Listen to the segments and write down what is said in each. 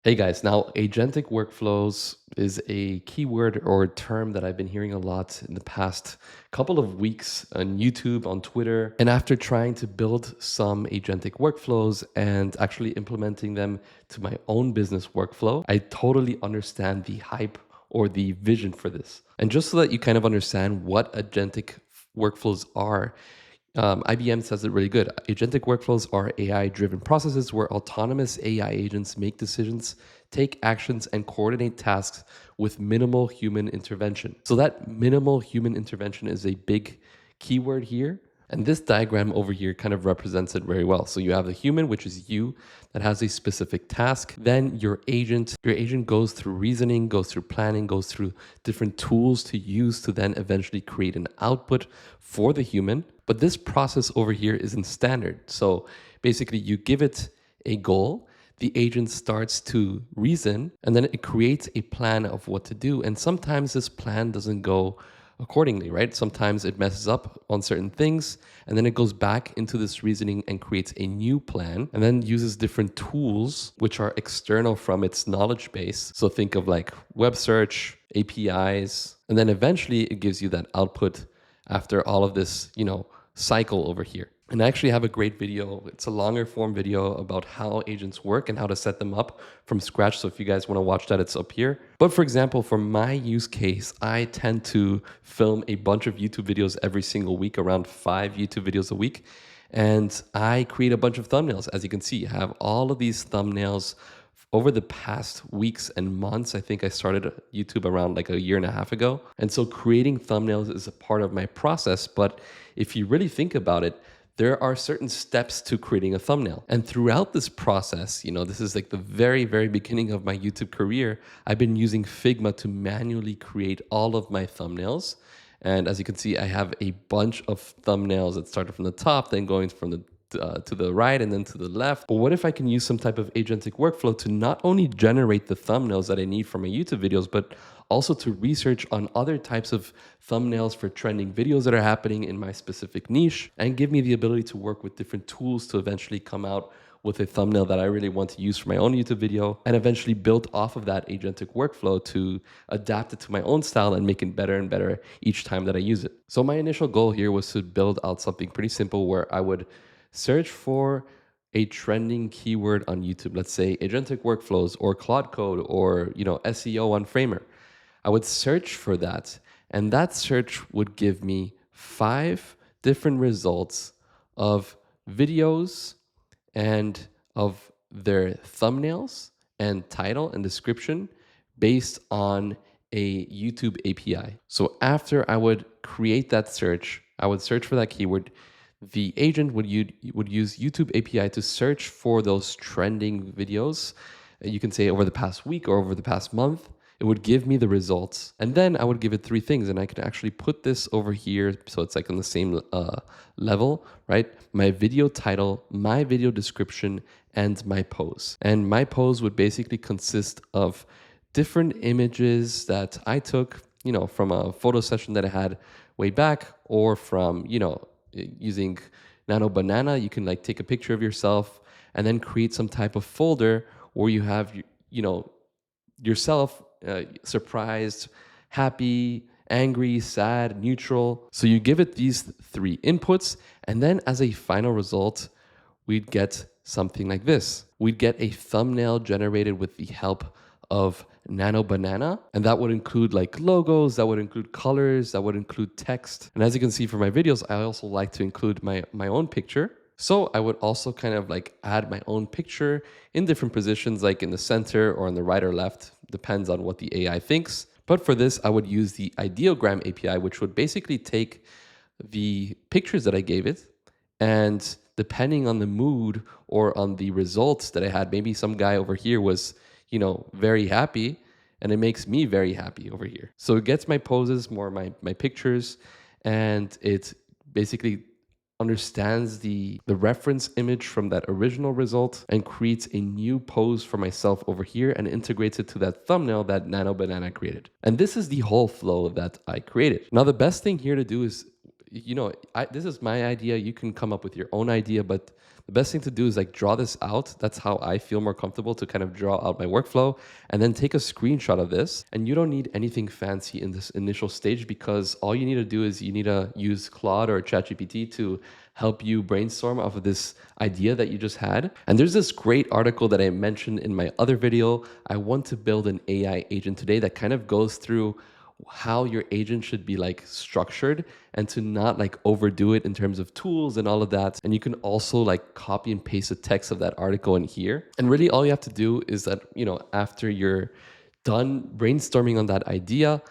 Hey guys, now agentic workflows is a keyword or term that I've been hearing a lot in the past couple of weeks on YouTube, on Twitter. And after trying to build some agentic workflows and actually implementing them to my own business workflow, I totally understand the hype or the vision for this. And just so that you kind of understand what agentic workflows are, IBM says it really good. Agentic workflows are AI-driven processes where autonomous AI agents make decisions, take actions, and coordinate tasks with minimal human intervention. So that minimal human intervention is a big keyword here. And this diagram over here kind of represents it very well. So you have the human, which is you, that has a specific task. Then your agent goes through reasoning, goes through planning, goes through different tools to use to then eventually create an output for the human. But this process over here isn't standard. So basically you give it a goal, the agent starts to reason, and then it creates a plan of what to do. And sometimes this plan doesn't go accordingly, right? Sometimes it messes up on certain things, and then it goes back into this reasoning and creates a new plan, and then uses different tools which are external from its knowledge base. So think of like web search, APIs, and then eventually it gives you that output after all of this, cycle over here. And I actually have a great video. It's a longer form video about how agents work and how to set them up from scratch. So if you guys want to watch that, it's up here. But for example, for my use case, I tend to film a bunch of YouTube videos every single week, around 5 YouTube videos a week. And I create a bunch of thumbnails. As you can see, I have all of these thumbnails over the past weeks and months. I think I started YouTube around like a year and a half ago. And so creating thumbnails is a part of my process. But if you really think about it, there are certain steps to creating a thumbnail. And throughout this process, this is like the very, very beginning of my YouTube career, I've been using Figma to manually create all of my thumbnails. And as you can see, I have a bunch of thumbnails that started from the top, then going from the to the right and then to the left. But what if I can use some type of agentic workflow to not only generate the thumbnails that I need for my YouTube videos, but also to research on other types of thumbnails for trending videos that are happening in my specific niche, and give me the ability to work with different tools to eventually come out with a thumbnail that I really want to use for my own YouTube video, and eventually build off of that agentic workflow to adapt it to my own style and make it better and better each time that I use it. So my initial goal here was to build out something pretty simple where I would search for a trending keyword on YouTube, let's say agentic workflows or Claude Code or SEO on Framer. I would search for that, and that search would give me 5 different results of videos and of their thumbnails and title and description based on a YouTube API. So after I would create that search, I would search for that keyword. The agent would use YouTube API to search for those trending videos. You can say over the past week or over the past month. It would give me the results. And then I would give it 3 things. And I can actually put this over here so it's like on the same level, right? My video title, my video description, and my pose. And my pose would basically consist of different images that I took, from a photo session that I had way back, or from, using Nano Banana. You can like take a picture of yourself and then create some type of folder where you have, yourself surprised, happy, angry, sad, neutral. So you give it these 3 inputs, and then as a final result, we'd get something like this. We'd get a thumbnail generated with the help of Nano Banana, and that would include like logos, that would include colors, that would include text. And as you can see from my videos, I also like to include my own picture. So I would also kind of like add my own picture in different positions, like in the center or on the right or left, depends on what the AI thinks. But for this, I would use the Ideogram API, which would basically take the pictures that I gave it, and depending on the mood or on the results that I had, maybe some guy over here was, very happy, and it makes me very happy over here. So it gets my poses, more my pictures, and it basically understands the reference image from that original result and creates a new pose for myself over here and integrates it to that thumbnail that Nano Banana created. And this is the whole flow that I created. Now, the best thing here to do is this is my idea. You can come up with your own idea, but the best thing to do is like draw this out. That's how I feel more comfortable to kind of draw out my workflow and then take a screenshot of this. And you don't need anything fancy in this initial stage, because all you need to do is you need to use Claude or ChatGPT to help you brainstorm off of this idea that you just had. And there's this great article that I mentioned in my other video. I want to build an AI agent today, that kind of goes through how your agent should be like structured and to not like overdo it in terms of tools and all of that. And you can also like copy and paste the text of that article in here. And really all you have to do is that, after you're done brainstorming on that idea,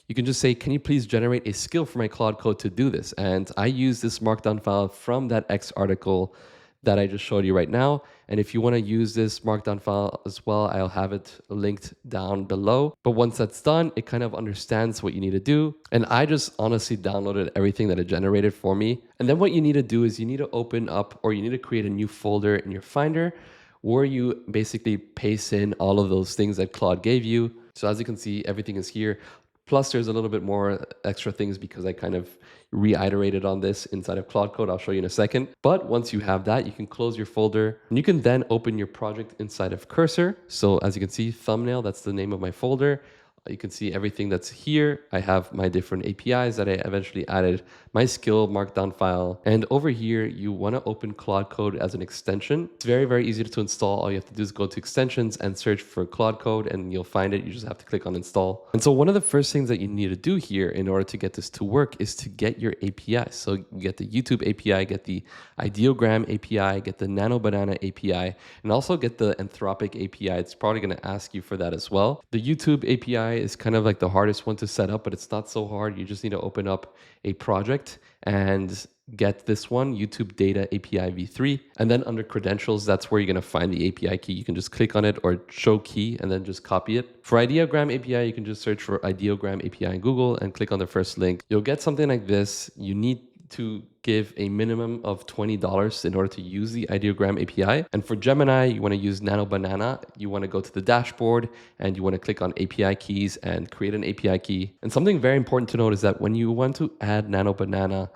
you can just say, can you please generate a skill for my Claude Code to do this? And I use this markdown file from that X article that I just showed you right now. And if you want to use this markdown file as well, I'll have it linked down below. But once that's done, it kind of understands what you need to do. And I just honestly downloaded everything that it generated for me. And then what you need to do is you need to open up, or you need to create a new folder in your Finder where you basically paste in all of those things that Claude gave you. So as you can see, everything is here. Plus, there's a little bit more extra things because I kind of reiterated on this inside of Claude Code. I'll show you in a second. But once you have that, you can close your folder and you can then open your project inside of Cursor. So as you can see, thumbnail, that's the name of my folder. You can see everything that's here. I have my different APIs that I eventually added, my skill markdown file. And over here, you want to open Claude Code as an extension. It's very, very easy to install. All you have to do is go to extensions and search for Claude Code and you'll find it. You just have to click on install. And so one of the first things that you need to do here in order to get this to work is to get your API. So you get the YouTube API, get the Ideogram API, get the Nano Banana API, and also get the Anthropic API. It's probably going to ask you for that as well. The YouTube API is kind of like the hardest one to set up, but it's not so hard. You just need to open up a project and get this one, YouTube Data API v3. And then under credentials, that's where you're going to find the API key. You can just click on it or show key and then just copy it. For Ideogram API, you can just search for Ideogram API in Google and click on the first link. You'll get something like this. You need to give a minimum of $20 in order to use the Ideogram API. And for Gemini, you want to use Nano Banana. You want to go to the dashboard and you want to click on API keys and create an API key. And something very important to note is that when you want to add Nano Banana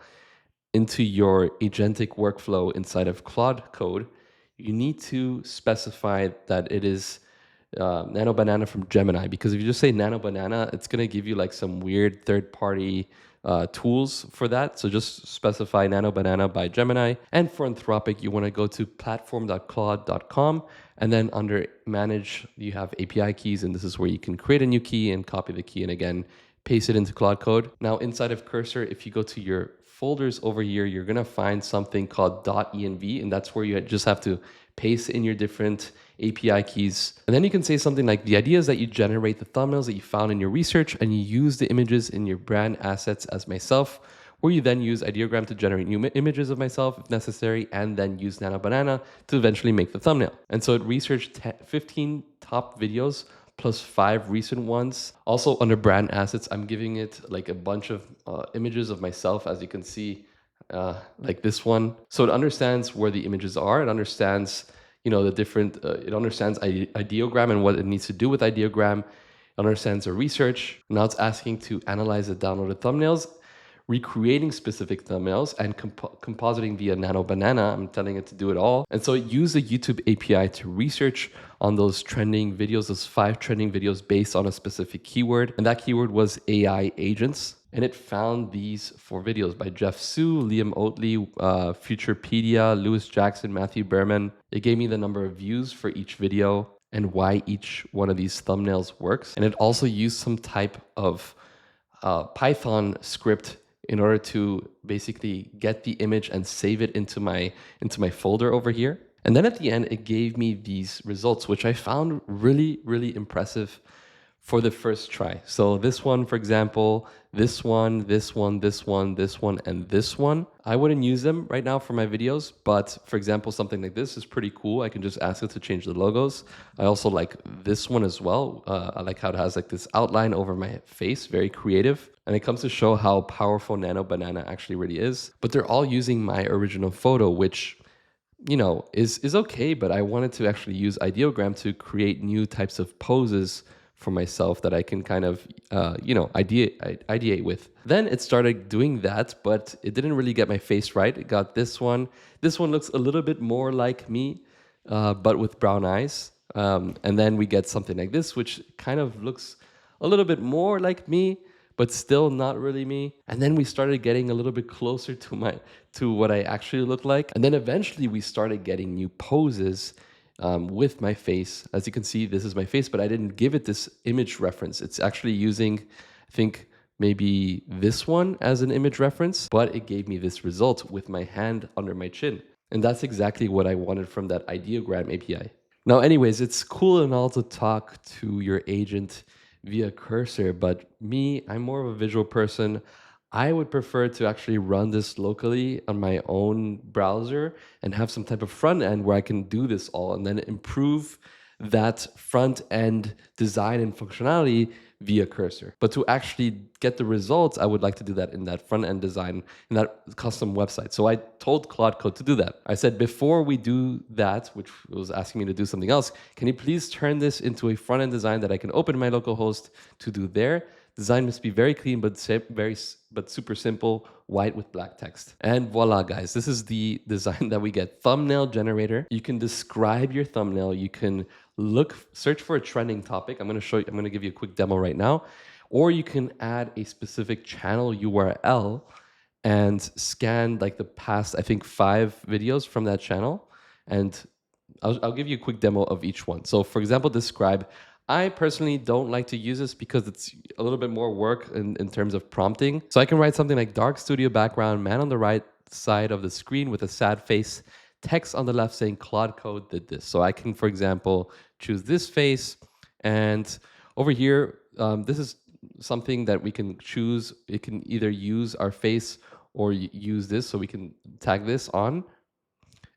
into your agentic workflow inside of Claude Code, you need to specify that it is Nano Banana from Gemini, because if you just say Nano Banana, it's going to give you like some weird third-party tools for that. So just specify Nano Banana by Gemini. And for Anthropic, you want to go to platform.claude.com, and then under manage, you have API keys, and this is where you can create a new key and copy the key and again paste it into Claude Code. Now inside of Cursor, if you go to your folders over here, you're going to find something called .env, and that's where you just have to paste in your different API keys. And then you can say something like, the idea is that you generate the thumbnails that you found in your research and you use the images in your brand assets as myself, where you then use Ideogram to generate new images of myself if necessary, and then use Nano Banana to eventually make the thumbnail. And so it researched 15 top videos plus 5 recent ones. Also under brand assets, I'm giving it like a bunch of images of myself, as you can see, like this one. So it understands where the images are. It understands, the different, it understands Ideogram and what it needs to do with Ideogram. It understands the research. Now it's asking to analyze the downloaded thumbnails, recreating specific thumbnails, and compositing via Nano Banana. I'm telling it to do it all. And so it used the YouTube API to research on those trending videos, those 5 trending videos based on a specific keyword. And that keyword was AI agents. And it found these 4 videos by Jeff Sue, Liam Oatley, Futurepedia, Lewis Jackson, Matthew Berman. It gave me the number of views for each video and why each one of these thumbnails works. And it also used some type of Python script in order to basically get the image and save it into my folder over here. And then at the end, it gave me these results, which I found really, really impressive for the first try. So this one, for example, this one, this one, this one, this one, and this one. I wouldn't use them right now for my videos, but for example, something like this is pretty cool. I can just ask it to change the logos. I also like this one as well. I like how it has like this outline over my face, very creative. And it comes to show how powerful Nano Banana actually really is. But they're all using my original photo, which is okay, but I wanted to actually use Ideogram to create new types of poses for myself that I can kind of, ideate with. Then it started doing that, but it didn't really get my face right. It got this one. This one looks a little bit more like me, but with brown eyes. And then we get something like this, which kind of looks a little bit more like me, but still not really me. And then we started getting a little bit closer to what I actually look like. And then eventually we started getting new poses with my face. As you can see, this is my face, but I didn't give it this image reference. It's actually using, I think, maybe this one as an image reference, but it gave me this result with my hand under my chin. And that's exactly what I wanted from that Ideogram API. Now, anyways, it's cool and all to talk to your agent via cursor, but me, I'm more of a visual person. I would prefer to actually run this locally on my own browser and have some type of front end where I can do this all and then improve that front end design and functionality via cursor. But to actually get the results, I would like to do that in that front end design, in that custom website. So I told Claude Code to do that. I said, before we do that, which was asking me to do something else, can you please turn this into a front end design that I can open my local host to do there? Design must be very clean, but super simple, white with black text. And voila, guys, this is the design that we get. Thumbnail generator. You can describe your thumbnail. You can search for a trending topic. I'm going to give you a quick demo right now. Or you can add a specific channel URL and scan like the past, I think, 5 videos from that channel. And I'll give you a quick demo of each one. So for example, describe. I personally don't like to use this because it's a little bit more work in terms of prompting. So I can write something like dark studio background, man on the right side of the screen with a sad face, text on the left saying Claude Code did this. So I can, for example, choose this face. And over here, this is something that we can choose. It can either use our face or use this. So we can tag this on.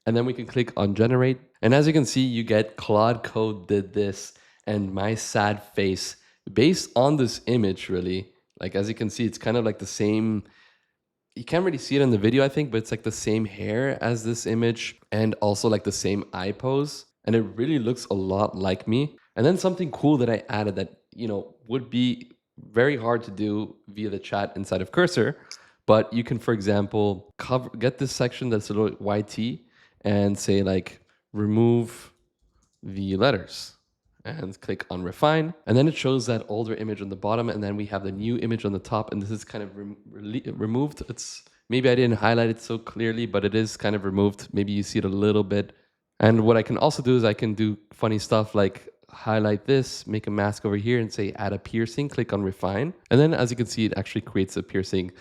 And then we can click on generate. And as you can see, you get Claude Code did this and my sad face based on this image, really. Like, as you can see, it's kind of like the same. You can't really see it in the video, I think, but it's like the same hair as this image and also like the same eye pose. And it really looks a lot like me. And then something cool that I added that, would be very hard to do via the chat inside of Cursor. But you can, for example, get this section that's a little YT and say like remove the letters and click on refine. And then it shows that older image on the bottom. And then we have the new image on the top. And this is kind of removed. Maybe I didn't highlight it so clearly, but it is kind of removed. Maybe you see it a little bit. And what I can also do is I can do funny stuff like highlight this, make a mask over here and say add a piercing, click on refine. And then as you can see, it actually creates a piercing.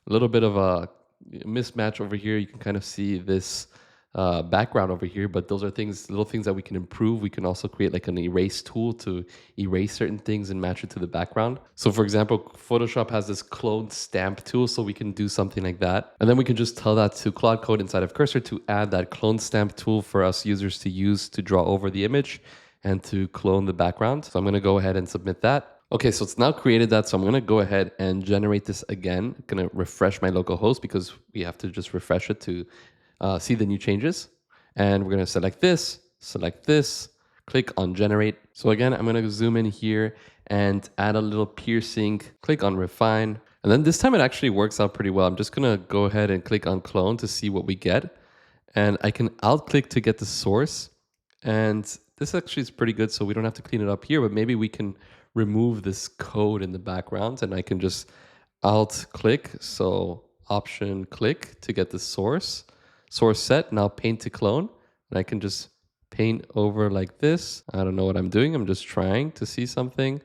A little bit of a mismatch over here. You can kind of see this background over here, but those are little things that we can improve. We can also create like an erase tool to erase certain things and match it to the background. So for example, Photoshop has this clone stamp tool, so we can do something like that. And then we can just tell that to Claude Code inside of Cursor to add that clone stamp tool for us users to use to draw over the image and to clone the background. So I'm going to go ahead and submit that. Okay, so it's now created that. So I'm going to go ahead and generate this again. I'm going to refresh my local host because we have to just refresh it to see the new changes. And we're going to select this, click on generate. So again, I'm going to zoom in here and add a little piercing, click on refine. And then this time it actually works out pretty well. I'm just going to go ahead and click on clone to see what we get. And I can alt click to get the source. And this actually is pretty good. So we don't have to clean it up here, but maybe we can remove this code in the background and I can just alt click. So option click to get the source set. Now paint to clone. And I can just paint over like this. I don't know what I'm doing. I'm just trying to see something.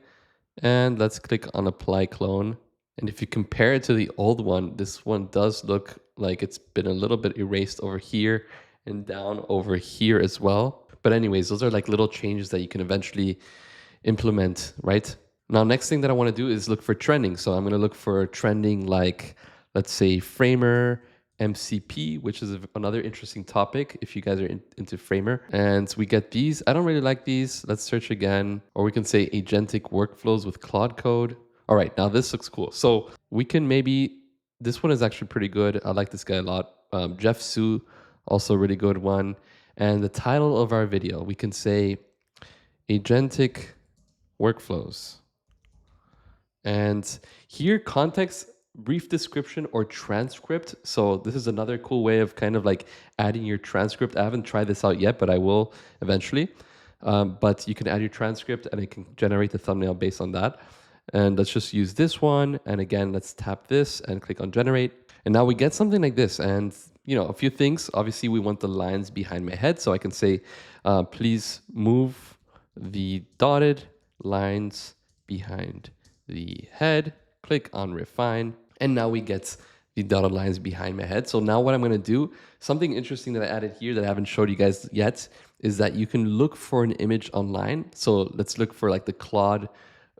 And let's click on apply clone. And if you compare it to the old one, this one does look like it's been a little bit erased over here and down over here as well. But anyways, those are like little changes that you can eventually implement, right? Now, next thing that I want to do is look for trending. So I'm going to look for trending like, let's say, Framer, MCP, which is another interesting topic if you guys are into Framer. And we get these. I don't really like these. Let's search again. Or we can say Agentic workflows with Claude Code. All right, now this looks cool. So we can this one is actually pretty good. I like this guy a lot. Jeff Su, also a really good one. And the title of our video, we can say Agentic workflows. And here, context, brief description, or transcript. So this is another cool way of kind of like adding your transcript. I haven't tried this out yet, but I will eventually. But you can add your transcript and it can generate the thumbnail based on that. And let's just use this one. And again, let's tap this and click on generate. And now we get something like this. And a few things. Obviously, we want the lines behind my head. So I can say, please move the dotted lines behind the head, click on refine, and now we get the dotted lines behind my head. So now what I'm gonna do, something interesting that I added here that I haven't showed you guys yet, is that you can look for an image online. So let's look for like the Claude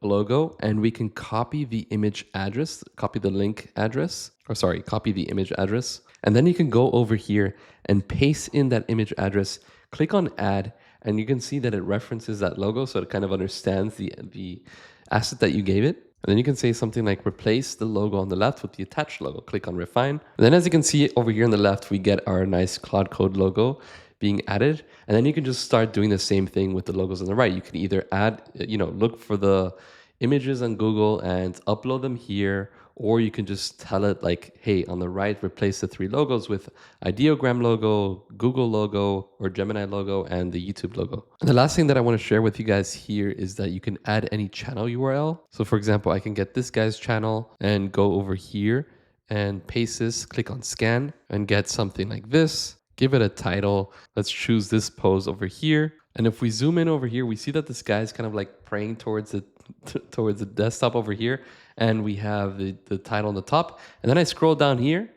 logo, and we can copy the image address, copy the link address, or sorry, copy the image address. And then you can go over here and paste in that image address, click on add, and you can see that it references that logo. So it kind of understands the asset that you gave it. And then you can say something like replace the logo on the left with the attached logo. Click on refine. And then as you can see over here on the left, we get our nice Claude Code logo being added. And then you can just start doing the same thing with the logos on the right. You can either add, look for the images on Google and upload them here, or you can just tell it like, hey, on the right, replace the 3 logos with Ideogram logo, Google logo, or Gemini logo, and the YouTube logo. And the last thing that I want to share with you guys here is that you can add any channel URL. So for example, I can get this guy's channel and go over here and paste this, click on scan, and get something like this. Give it a title. Let's choose this pose over here. And if we zoom in over here, we see that this guy is kind of like praying towards the desktop over here. And we have the title on the top. And then I scroll down here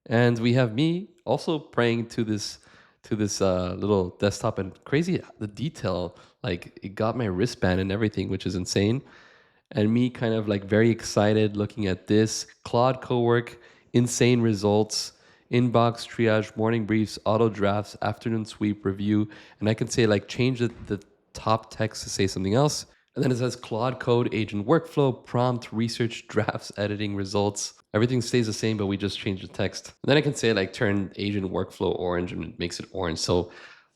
and we have me also praying to this little desktop. And crazy, the detail, like it got my wristband and everything, which is insane. And me kind of like very excited looking at this. Claude Code, insane results. Inbox, triage, morning briefs, auto drafts, afternoon sweep, review. And I can say like change the top text to say something else. And then it says Claude Code, agent workflow, prompt, research, drafts, editing, results. Everything stays the same, but we just change the text. And then I can say like turn agent workflow orange, and it makes it orange. So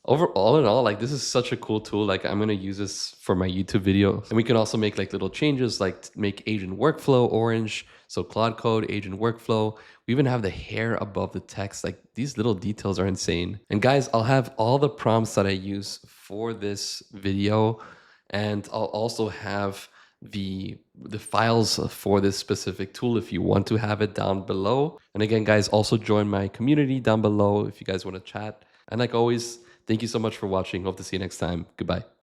all in all, like this is such a cool tool. Like I'm gonna use this for my YouTube videos. And we can also make like little changes, like make agent workflow orange. So Claude Code, agent workflow. We even have the hair above the text. Like these little details are insane. And guys, I'll have all the prompts that I use for this video. And I'll also have the files for this specific tool if you want to have it down below. And again, guys, also join my community down below if you guys want to chat. And like always, thank you so much for watching. Hope to see you next time. Goodbye.